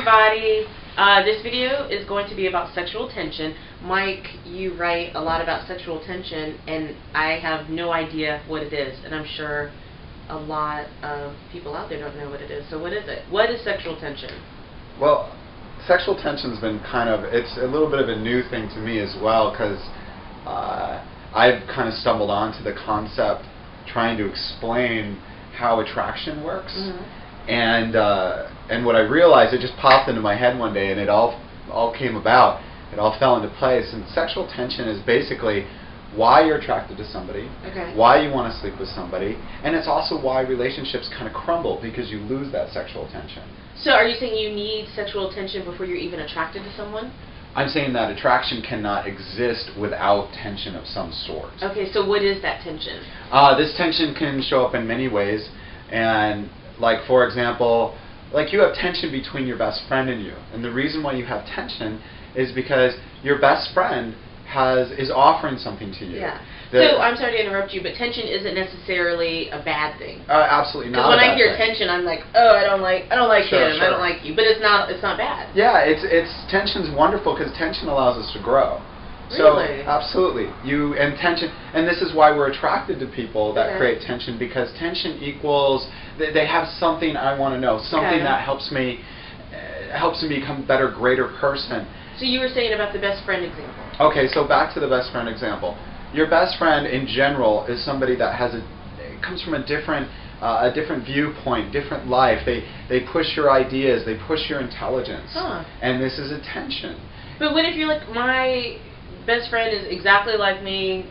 everybody. This video is going to be about sexual tension. Mike, you write a lot about sexual tension, and I have no idea what it is, and I'm sure a lot of people out there don't know what it is. So what is it? What is sexual tension? Well, sexual tension's been it's a little bit of a new thing to me as well, because I've kind of stumbled onto the concept trying to explain how attraction works. And what I realized, it just popped into my head one day, and it all came about. It all fell into place. And sexual tension is basically why you're attracted to somebody, why you want to sleep with somebody, and it's also why relationships kind of crumble, because you lose that sexual tension. So are you saying you need sexual tension before you're even attracted to someone? I'm saying that attraction cannot exist without tension of some sort. Okay, so what is that tension? This tension can show up in many ways, and like, for example, like you have tension between your best friend and you, and the reason why you have tension is because your best friend is offering something to you. Yeah. So I'm sorry to interrupt you, but tension isn't necessarily a bad thing. Absolutely not. Because when I hear tension, I'm like, oh, I don't like him, sure. I don't like you. But it's not bad. Yeah, tension's wonderful because tension allows us to grow. Really? So absolutely, tension, and this is why we're attracted to people that create tension, because tension equals they have something I want to know, something that helps me become a better, greater person. So you were saying about the best friend example. Okay, so back to the best friend example. Your best friend in general is somebody that comes from a different viewpoint, different life. They push your ideas, they push your intelligence, and this is a tension. But what if you're like, my best friend is exactly like me,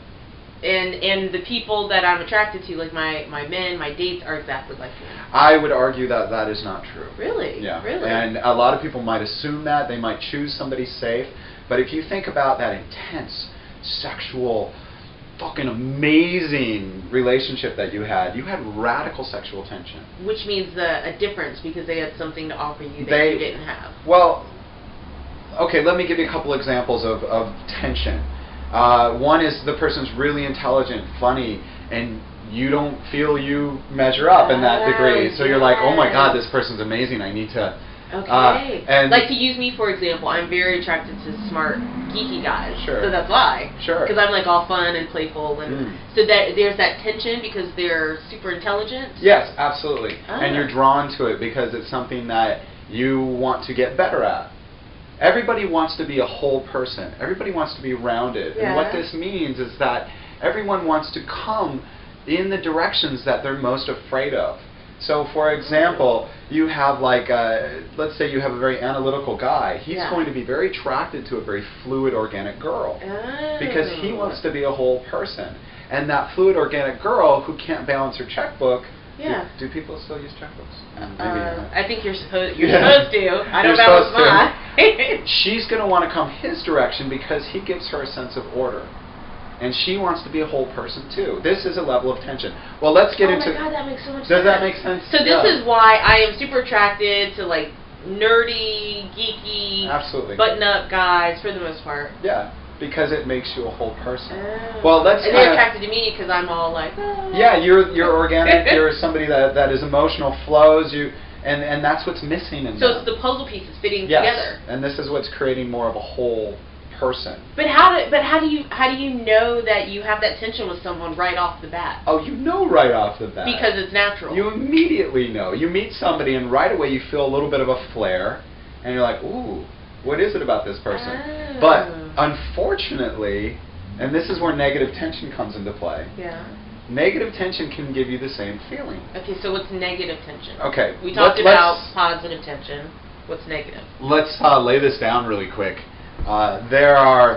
and the people that I'm attracted to, like my men, my dates, are exactly like me? I would argue that that is not true. Really? Yeah. Really? And a lot of people might assume that. They might choose somebody safe. But if you think about that intense, sexual, fucking amazing relationship that you had radical sexual tension. Which means a difference, because they had something to offer you that you didn't have. Well, okay, let me give you a couple examples of tension. One is the person's really intelligent, funny, and you don't feel you measure up in that degree. So you're like, oh my God, this person's amazing, I need to... Okay. Like, to use me for example, I'm very attracted to smart, geeky guys. Sure. So that's why. Sure. Because I'm like all fun and playful, and so there's that tension because they're super intelligent. Yes, absolutely. And you're drawn to it because it's something that you want to get better at. Everybody wants to be a whole person. Everybody wants to be rounded. And what this means is that everyone wants to come in the directions that they're most afraid of. So, for example, you have let's say you have a very analytical guy. He's going to be very attracted to a very fluid, organic girl because he wants to be a whole person. And that fluid, organic girl who can't balance her checkbook. Do people still use checkbooks? I think you're supposed to. I don't balance mine. She's going to want to come his direction because he gives her a sense of order. And she wants to be a whole person too. This is a level of tension. Well, let's get into... Oh my God, that makes so much sense. Does that make sense? So this is why I am super attracted to like nerdy, geeky, button-up guys for the most part. Yeah, because it makes you a whole person. Well, and they're attracted to me because I'm all like... Yeah, you're organic. You're somebody that is emotional, flows. And that's what's missing in So them. it's the puzzle pieces fitting together. And this is what's creating more of a whole person. But how do you know that you have that tension with someone right off the bat? Oh, you know right off the bat. Because it's natural. You immediately know. You meet somebody and right away you feel a little bit of a flare, and you're like, ooh, what is it about this person? But unfortunately, and this is where negative tension comes into play. Negative tension can give you the same feeling. Okay, so what's negative tension? Okay. We talked about positive tension. What's negative? Let's lay this down really quick. There are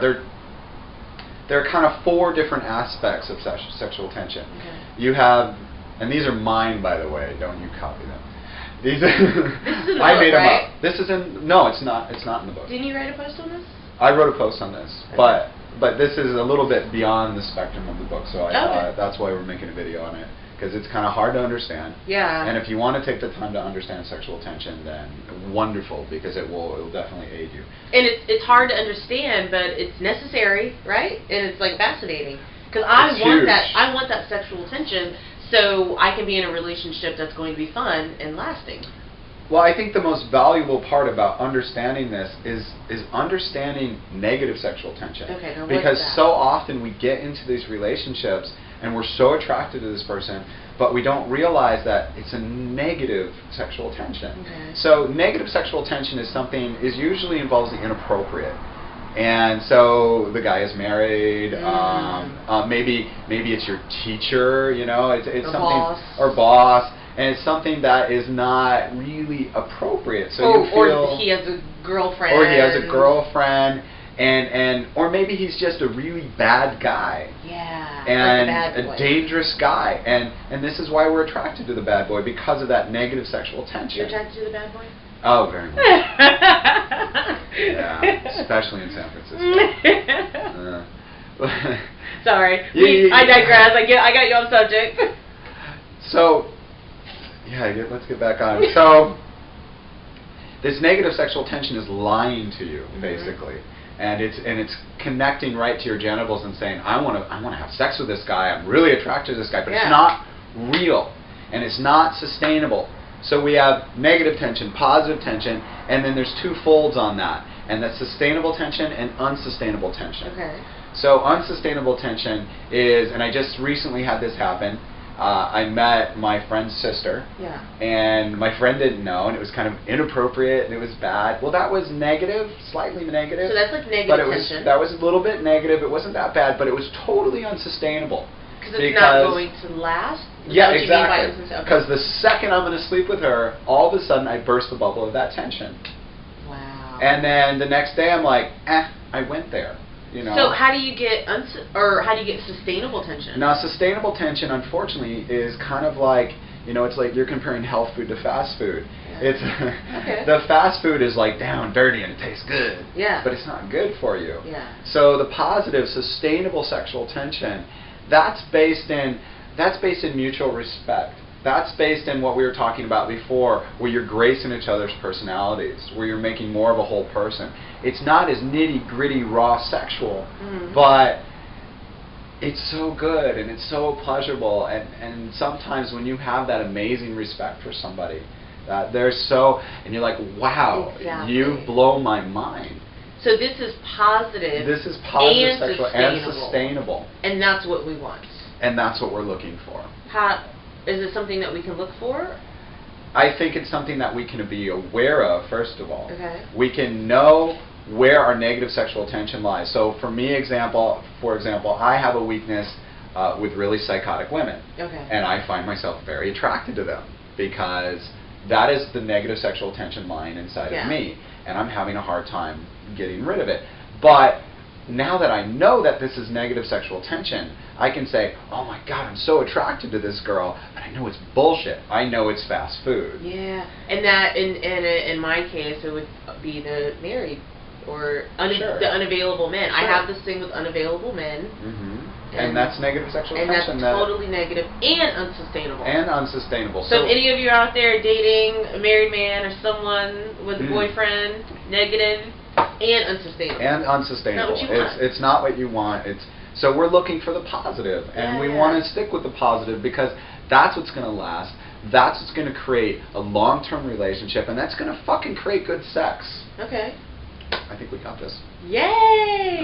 kind of 4 different aspects of sexual tension. You have, and these are mine, by the way. Don't you copy them? These this is in the I book, made them right? up. This is in. No, it's not. It's not in the book. Didn't you write a post on this? I wrote a post on this, but this is a little bit beyond the spectrum of the book. So I thought that's why we're making a video on it. Because it's kind of hard to understand. And if you want to take the time to understand sexual tension, then wonderful, because it will definitely aid you. And it's hard to understand, but it's necessary, right? And it's like fascinating. Because I want that sexual tension, so I can be in a relationship that's going to be fun and lasting. Well, I think the most valuable part about understanding this is understanding negative sexual tension. Okay, now because what's that? so often we get into these relationships and we're so attracted to this person, but we don't realize that it's a negative sexual tension. Okay. So negative sexual tension is usually involves the inappropriate. And so the guy is married. Maybe it's your teacher. It's or something boss. or boss. And it's something that is not really appropriate. So you feel, or he has a girlfriend. or he has a girlfriend, or maybe he's just a really bad guy. Yeah. And like the bad boy. a dangerous guy. And this is why we're attracted to the bad boy, because of that negative sexual tension. You're attracted to the bad boy? Oh, very much. Yeah, especially in San Francisco. Sorry. Yeah. I digress. I got you off subject. So, let's get back on. So, this negative sexual tension is lying to you, basically, and it's connecting right to your genitals and saying, I want to have sex with this guy. I'm really attracted to this guy, but it's not real, and it's not sustainable. So we have negative tension, positive tension, and then there's two folds on that, and that's sustainable tension and unsustainable tension. Okay. So unsustainable tension is, and I just recently had this happen. I met my friend's sister, and my friend didn't know, and it was kind of inappropriate, and it was bad. Well, that was negative, slightly negative. So that's like negative but tension. that was a little bit negative. It wasn't that bad, but it was totally unsustainable. Because it's not going to last? Yeah, exactly. Because the second I'm going to sleep with her, all of a sudden I burst the bubble of that tension. Wow. And then the next day I'm like, I went there. So how do you get sustainable tension? Now, sustainable tension, unfortunately, is kind of like, it's like you're comparing health food to fast food. Yeah. It's the fast food is like down dirty and it tastes good. Yeah. But it's not good for you. Yeah. So the positive, sustainable sexual tension, that's based in mutual respect. That's based in what we were talking about before, where you're gracing each other's personalities, where you're making more of a whole person. It's not as nitty-gritty, raw sexual, but it's so good and it's so pleasurable. And sometimes when you have that amazing respect for somebody, and you're like, wow, you blow my mind. So this is positive. This is positive, and sexual, and sustainable. And that's what we want. And that's what we're looking for. Is it something that we can look for? I think it's something that we can be aware of, first of all. Okay. We can know where our negative sexual tension lies. So for example, I have a weakness with really psychotic women. Okay. And I find myself very attracted to them because that is the negative sexual tension lying inside of me. And I'm having a hard time getting rid of it. But now that I know that this is negative sexual tension, I can say, oh my God, I'm so attracted to this girl, but I know it's bullshit. I know it's fast food. Yeah, and that in my case, it would be the married or the unavailable men. I have this thing with unavailable men. And that's negative sexual tension. And that's totally negative and unsustainable. And unsustainable. So if any of you are out there dating a married man or someone with a boyfriend, negative and unsustainable. And unsustainable. Not what you want. It's not what you want. So we're looking for the positive, and we want to stick with the positive because that's what's going to last. That's what's going to create a long-term relationship, and that's going to fucking create good sex. Okay. I think we got this. Yay!